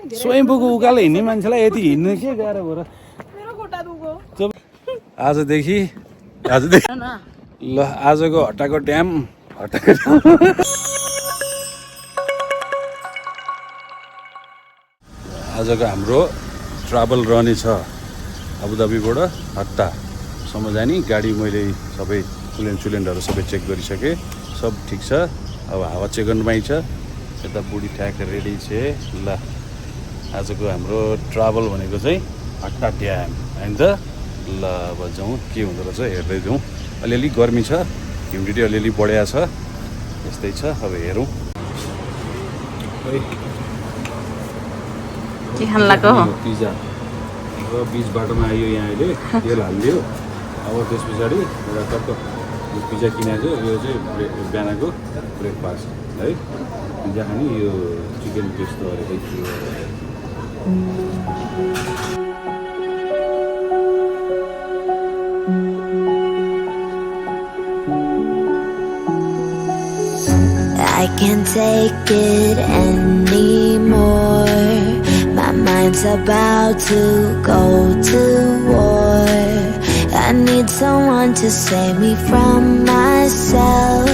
स्वयम्भूको उकालो हिँड्ने मान्छेलाई यति हिँड्नु के गाह्रो भयो र आजदेखि ल आजको हट्टाको ड्याम आजको हाम्रो ट्राभल रहनेछ अबुधाबीबाट हट्टासम्म जाने गाडी मैले सबै कुलेन्डहरू सबै चेक गरिसकेँ सब ठिक छ अब हावा चेक गर्नुमै छ यता बुढी ठ्याक रेडी छ ल आजको हाम्रो ट्राभल भनेको चाहिँ हट्टा ड्याम होइन त ल अब जाउँ के हुँदो रहेछ हेर्दै जाउँ अलिअलि गर्मी छ ह्युमिडिटी अलिअलि बढिया छ यस्तै छ अब हेरौँ के खान लाग्यो पिज्जा अब बिच बाटोमा आयो यहाँ अहिले तेल हालिदियो अब त्यस पछाडि एउटा टक्क पिज्जा किनेको यो चाहिँ बिहानको ब्रेकफास्ट है पिज्जा खाने यो चिकन पेस्टो गरेकै थियो I can't take it anymore. My mind's about to go to war. I need someone to save me from myself,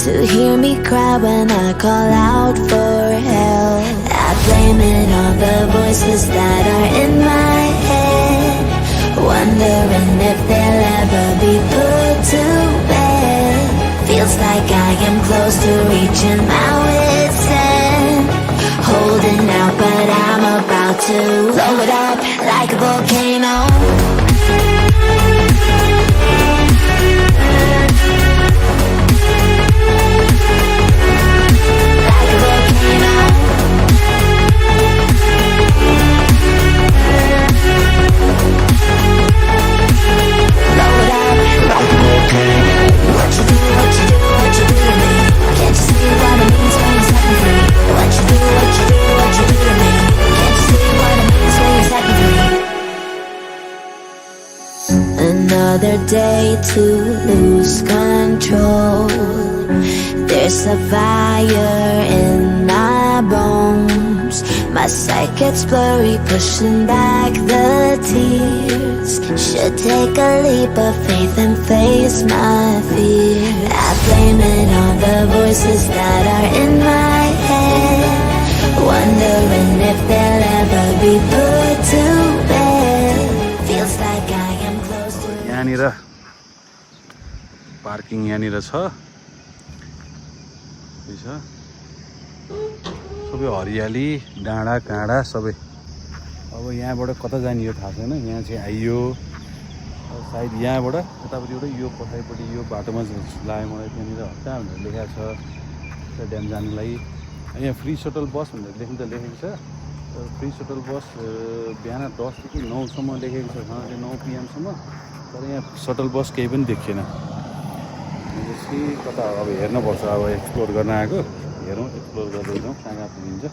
to hear me cry when I call out for help. I blame it on the voices that are in my head, wondering if they'll ever be put to bed. Feels like I am close to reaching my wit's end, holding out but I'm about to blow it up like a volcano. Another day to lose control. There's a fire in my bones. My sight gets blurry, pushing back the tears. Should take a leap of faith and face my fear. I blame it on the voices that are in my head, wondering if they'll ever be put to bed. Feels like I am close to. यहाँनिर parking यहाँनिर छ सबै हरियाली डाँडा काँडा सबै अब यहाँबाट कता जाने यो थाहा छैन यहाँ चाहिँ आइयो सायद यहाँबाट यतापट्टिबाट यो पछाडिपट्टि यो बाटोमा लाग्यो मलाई त्यहाँनिर हट्टा भनेर लेखेको छ त्यो ड्याम जानुलाई यहाँ फ्री सटल बस भनेर लेखेको छ फ्री सटल बस बिहान 10 देखि 9 सम्म लेखेको छ 9 PM सम्म तर यहाँ सटल बस केही पनि देखिएन भनेपछि कता अब हेर्नुपर्छ अब एक्सप्लोर गर्न आएको हेरौँ एक्सप्लोर गर्दै जाउँ कहाँ पुगिन्छ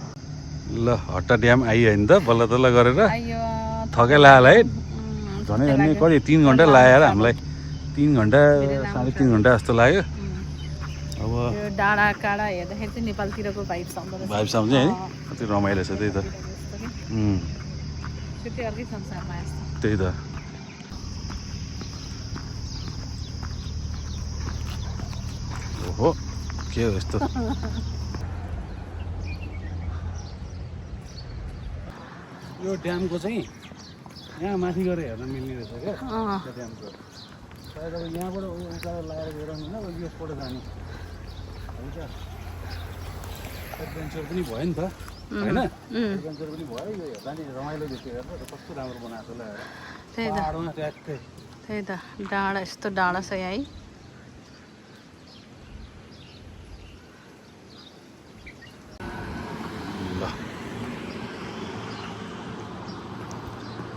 ल हट्टा ड्याम आइयो होइन त बल्ल तल्ल गरेर थकै लाग्यो है झनै झनै कति 3 घन्टा लाग्यो हामीलाई 3 घन्टा 3.5 घन्टा जस्तो लाग्यो अब डाँडा काँडा हेर्दाखेरि चाहिँ नेपालतिरको भाइब्स आउँछ है कति रमाइलो छ त्यही त त्यही त ओहो के हो यस्तो यो ड्यामको चाहिँ यहाँ माथि गएर हेर्न मिल्ने रहेछ क्या त्यो ड्यामको सायद अब यहाँबाट उकालो लगाएर गएर होइन अब यसबाट जाने हुन्छ एडभेन्चर पनि भयो नि त होइन एडभेन्चर पनि भयो यो हेर्दा नि रमाइलो देखियो हेर्दा कस्तो राम्रो बनाएको होला पाहाडमा ट्याक्कै त्यही त डाँडा यस्तो डाँडा छ यहाँ है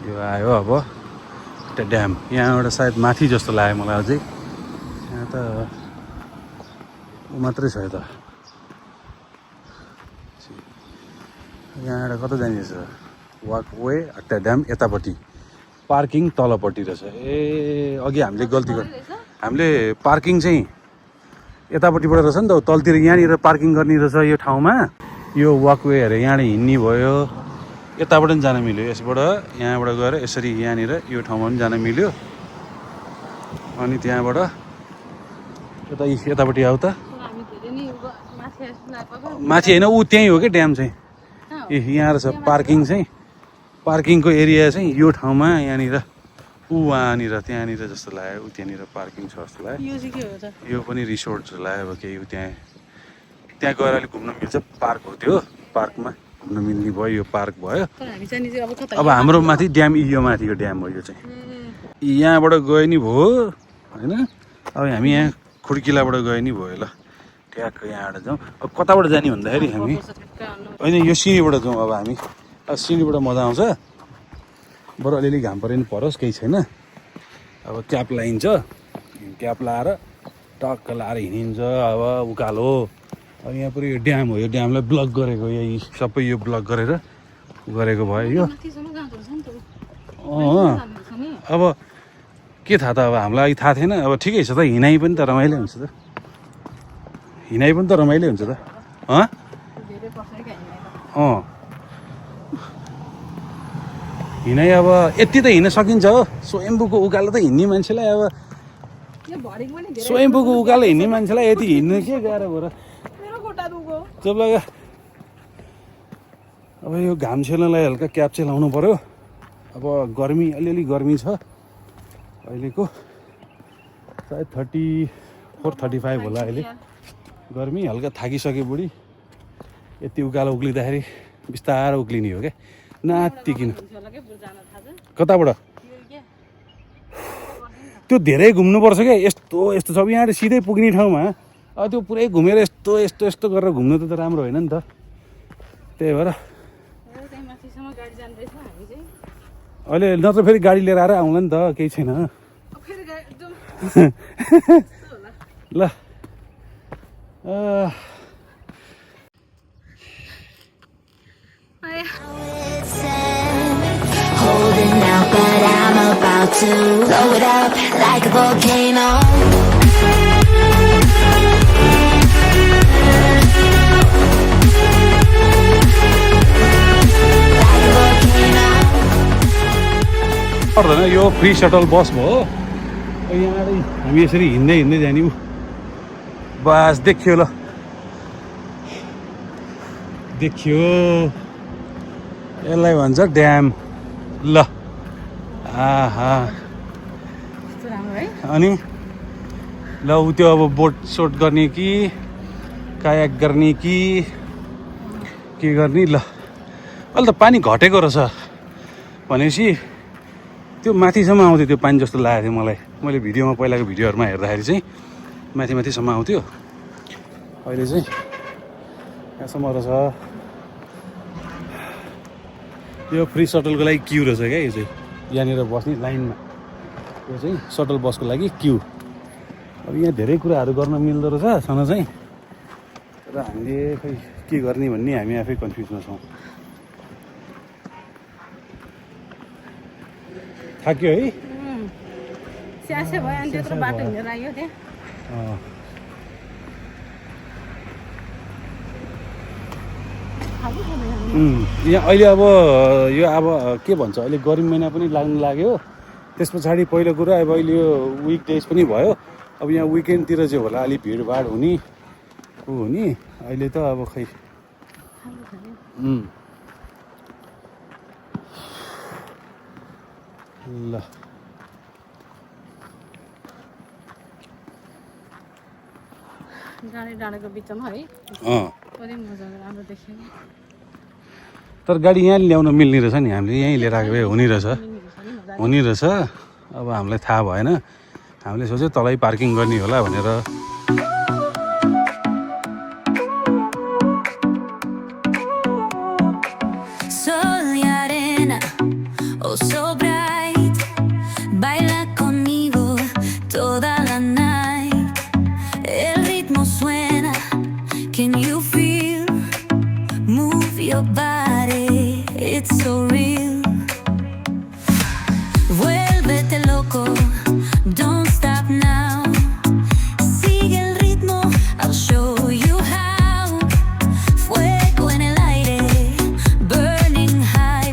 यो आयो अब एउटा ड्याम यहाँबाट सायद माथि जस्तो लाग्यो मलाई अझै यहाँ त ऊ मात्रै छ यता यहाँबाट कता जाने रहेछ वाकवे हट्टा ड्याम यतापट्टि पार्किङ तलपट्टि रहेछ ए अघि हामीले गल्ती गर्यो हामीले पार्किङ चाहिँ यतापट्टिबाट रहेछ नि त तलतिर यहाँनिर पार्किङ गर्ने रहेछ यो ठाउँमा यो वाकवेहरू यहाँबाट हिँड्ने भयो यताबाट पनि जान मिल्यो यसबाट यहाँबाट गएर यसरी यहाँनिर यो ठाउँमा पनि जान मिल्यो अनि त्यहाँबाट यतापट्टि आऊ त हामी धेरै नै माथि जस्तो लाग्यो माथि होइन ऊ त्यहीँ हो कि ड्याम चाहिँ ए यहाँ रहेछ पार्किङ चाहिँ पार्किङको एरिया चाहिँ यो ठाउँमा यहाँनिर वहाँनिर त्यहाँनिर जस्तो लाग्यो ऊ त्यहाँनिर पार्किङ छ जस्तो लाग्यो यो चाहिँ के हो त यो पनि रिसोर्ट जस्तो लाग्यो अब केही त्यहाँ गएर अलिक घुम्न मिल्छ पार्क हो त्यो पार्कमा घुम्न मिल्ने भयो यो पार्क भयो तर हामी चाहिँ अब कता अब हाम्रो माथि ड्याम यो माथिको ड्याम हो यो चाहिँ यहाँबाट गयो नि भयो होइन अब हामी यहाँ खुड्किलाबाट गयो नि भयो ल ट्याक्क यहाँबाट जाउँ अब कताबाट जाने भन्दाखेरि हामी होइन यो सिँढीबाट जाउँ अब हामी अब सिँढीबाट मजा आउँछ बरु अलिअलि घाम परे पनि परोस् केही छैन अब क्याप लाइन्छ क्याप लाएर टक्क लाएर हिँडिन्छ अब उकालो अब यहाँ पुरै यो ड्याम हो यो ड्यामलाई ब्लक गरेको यही सबै यो ब्लक गरेर गरेको भयो यो अब के थाहा त अब हामीलाई थाहा थिएन अब ठिकै छ त हिँडाइ पनि त रमाइलो हुन्छ त हिँडाइ पनि त रमाइलो हुन्छ त हिँडाइ अब यति त हिँड्न सकिन्छ हो स्वयम्भूको उकालो त हिँड्ने मान्छेलाई अब स्वयम्भूको उकालो हिँड्ने मान्छेलाई यति हिँड्नु के गाह्रो भयो र चल अब यो घाम सेल्नलाई हल्का क्याप चाहिँ लाउनु पऱ्यो अब गर्मी अलिअलि गर्मी छ अहिलेको सायद 34-35 होला अहिले गर्मी हल्का थाकिसके बुढी यति उकालो उक्लिँदाखेरि बिस्तारो उक्लिने हो क्या नातिकिन कताबाट त्यो धेरै घुम्नुपर्छ क्या यस्तो यस्तो छ यहाँ सिधै पुग्ने ठाउँमा अब त्यो पुरै घुमेर यस्तो यस्तो यस्तो गरेर घुम्नु त राम्रो होइन नि त त्यही भएर अहिले नत्र फेरि गाडी लिएर आएर आउँला नि त केही छैन ल Holding out, but I'm about to blow it up like a volcano. पर्दैन यो फ्री सटल बस भयो यहाँबाट हामी यसरी हिँड्दै हिँड्दै जाने बस देखियो ल देखियो यसलाई भन्छ ड्याम ल आहा अनि ल ऊ त्यो अब बोट सोट गर्ने कि कायाक गर्ने कि के गर्ने ल अहिले त पानी घटेको रहेछ भनेपछि त्यो माथिसम्म आउँथ्यो त्यो पानी जस्तो लागेको थियो मलाई मैले भिडियोमा पहिलाको भिडियोहरूमा हेर्दाखेरि चाहिँ माथि माथिसम्म आउँथ्यो अहिले चाहिँ यहाँसम्म रहेछ यो फ्री सटलको लागि क्यु रहेछ क्या यो चाहिँ यहाँनिर बस्ने लाइनमा यो चाहिँ सटल बसको लागि क्यु अब यहाँ धेरै कुराहरू गर्न मिल्दो रहेछ सँग चाहिँ र हामीले खै के गर्ने भन्ने हामी आफै कन्फ्युजमा छौँ थाक्यो है स्यासे भयो अनि त्यत्रो बाटो हिँडेर आयो त्यहाँ यहाँ अहिले अब यो अब के भन्छ अहिले गर्मी महिना पनि लाग्नु लाग्यो त्यस पछाडि पहिलो कुरा अब अहिले यो विक डेज पनि भयो अब यहाँ विकेन्डतिर चाहिँ होला अलिक भिडभाड हुने हुने अहिले त अब खै ल डाँडै डाँडाको बिचमा है पुरै मजा राम्रो देखियो तर गाडी यहाँ ल्याउन मिल्ने रहेछ नि हामीले यहीँ लिएर आएको भए हुने रहेछ अब हामीलाई थाहा भएन हामीले सोच्यो तलै पार्किङ गर्ने होला भनेर Burning high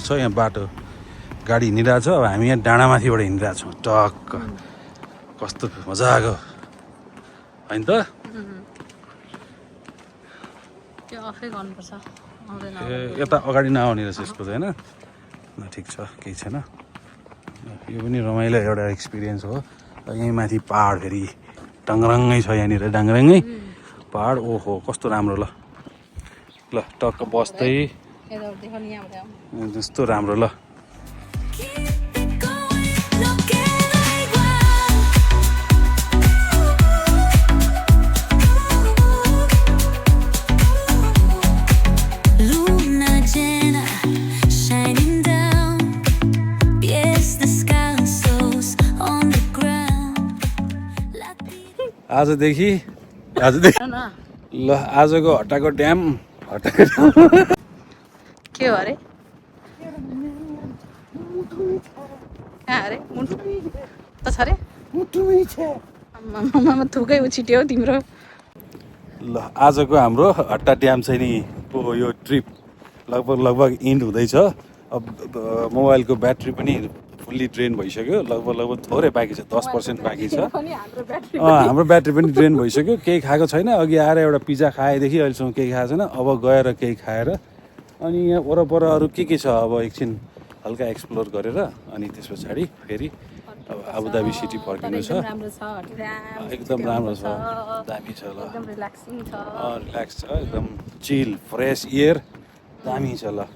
छ यहाँ बाटो गाडी हिँडिरहेछ अब हामी यहाँ डाँडामाथिबाट हिँडिरहेको छौँ टक्क कस्तो मजाको होइन त त्यो अफै गर्नुपर्छ आउँदैन ए यता अगाडि नआउने रहेछ यसको चाहिँ होइन ल ठिक छ केही छैन यो पनि रमाइलो एउटा एक्सपिरियन्स हो यहीँ माथि पहाड फेरि टङ्ग्रङ्गै छ यहाँनिर डाङ्ग्राङ्गै पहाड ओहो कस्तो राम्रो ल ल टक्क बस्दै यताबाट देखाउनु यहाँबाट जस्तो राम्रो ल आजदेखि ल आजको हट्टाको ड्याम के हो अरे कहाँ अरे मुटु त छ अरे आम्मामा थुकै उछिट्यो तिम्रो ल आजको हाम्रो हट्टा ड्याम चाहिँ नि यो ट्रिप लगभग इन्ड हुँदैछ अब मोबाइलको ब्याट्री पनि फुल्ली ड्रेन भइसक्यो लगभग थोरै बाँकी छ 10% बाँकी छ हाम्रो ब्याट्री पनि ड्रेन भइसक्यो केही खाएको छैन अघि आएर एउटा पिज्जा खाएदेखि अहिलेसम्म केही खाएको छैन अब गएर केही खाएर अनि यहाँ वरपर अरू के छ अब एकछिन हल्का एक्सप्लोर गरेर अनि त्यस पछाडि फेरि अब आबुधाबी सिटी फर्किनु छ एकदम राम्रो छ दामी छ ल रिल्याक्स छ एकदम चिल फ्रेस एयर दामी छ ल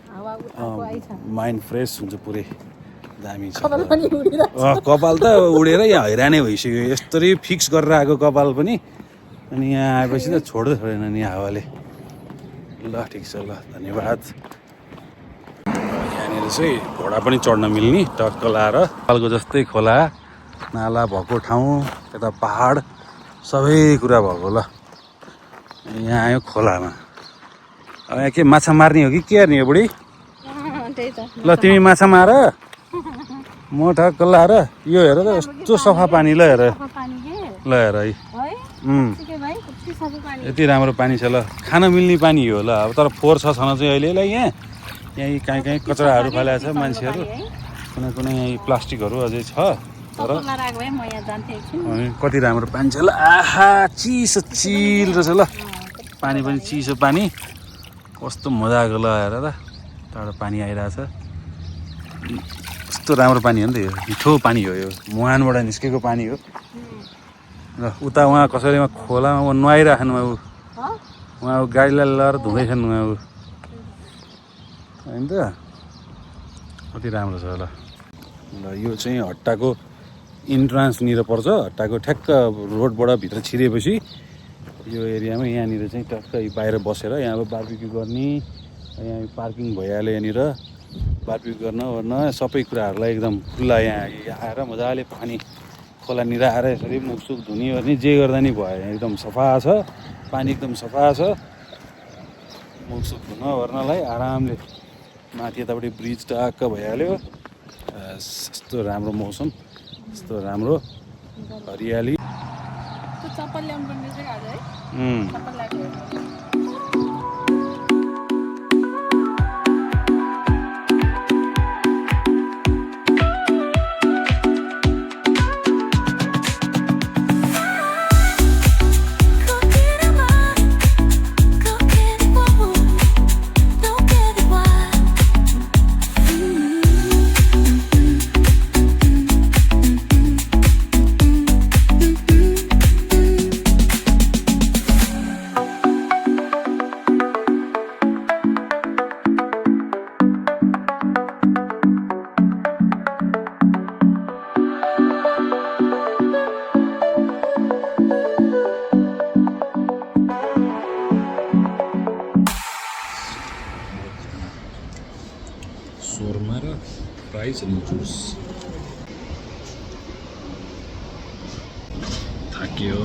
माइन्ड फ्रेस हुन्छ पुरै दामी छ कपाल त उडेर यहाँ हैरानै भइसक्यो यस्तरी फिक्स गरेर आएको कपाल पनि अनि यहाँ आएपछि त छोड्दै छोडेन नि हावाले ल ठिक छ ल धन्यवाद यहाँनिर चाहिँ घोडा पनि चढ्न मिल्ने टक्क लाएर पालको जस्तै खोला नाला भएको ठाउँ यता पहाड सबै कुरा भएको ल यहाँ आयो खोलामा अब यहाँ के माछा मार्ने हो कि के गर्ने हो बुढी ल तिमी माछा मार म ठक्क लाएर यो हेर त यस्तो सफा पानी ल हेर ल हेर है यति राम्रो पानी छ ल खान मिल्ने पानी हो ल अब तर फोहोर छ छन चाहिँ अहिले यहाँ कहीँ कचराहरू फालेको छ मान्छेहरू कुनै यहाँ प्लास्टिकहरू अझै छ तर कति राम्रो पानी छ ल आहा चिसो चिल रहेछ ल पानी पनि चिसो पानी कस्तो मजाको ल हेर त टाढो पानी आइरहेछ कस्तो राम्रो पानी हो नि त यो मिठो पानी हो यो मुहानबाट निस्केको पानी हो र उता उहाँ कसैले खोलामा नुहाइराख्नु उहाँ गाडीलाई लगाएर धुँदैछन् उहाँ होइन त कति राम्रो छ ल यो चाहिँ हट्टाको इन्ट्रान्सनिर पर्छ हट्टाको ठ्याक्क रोडबाट भित्र छिरेपछि यो एरियामा यहाँनिर चाहिँ टक्क बाहिर बसेर यहाँ अब बार्बिक्यू गर्ने यहाँ पार्किङ भइहाल्यो यहाँनिर बार्बिक्यू गर्न सबै कुराहरूलाई एकदम खुल्ला यहाँ आएर मजाले पानी खोलानिर आएर यसरी मुखसुख धुने गर्ने जे गर्दा नि भयो एकदम सफा छ पानी एकदम सफा छ मुखसुख धुन ओर्नलाई आरामले माथि यतापट्टि ब्रिज टक्क भइहाल्यो यस्तो राम्रो मौसम यस्तो राम्रो हरियाली चप्पल ल्याउनु पर्ने चाहिँ आज है चप्पल ल्याएको शोरमा र फ्राइज अनि जुस थाक्यो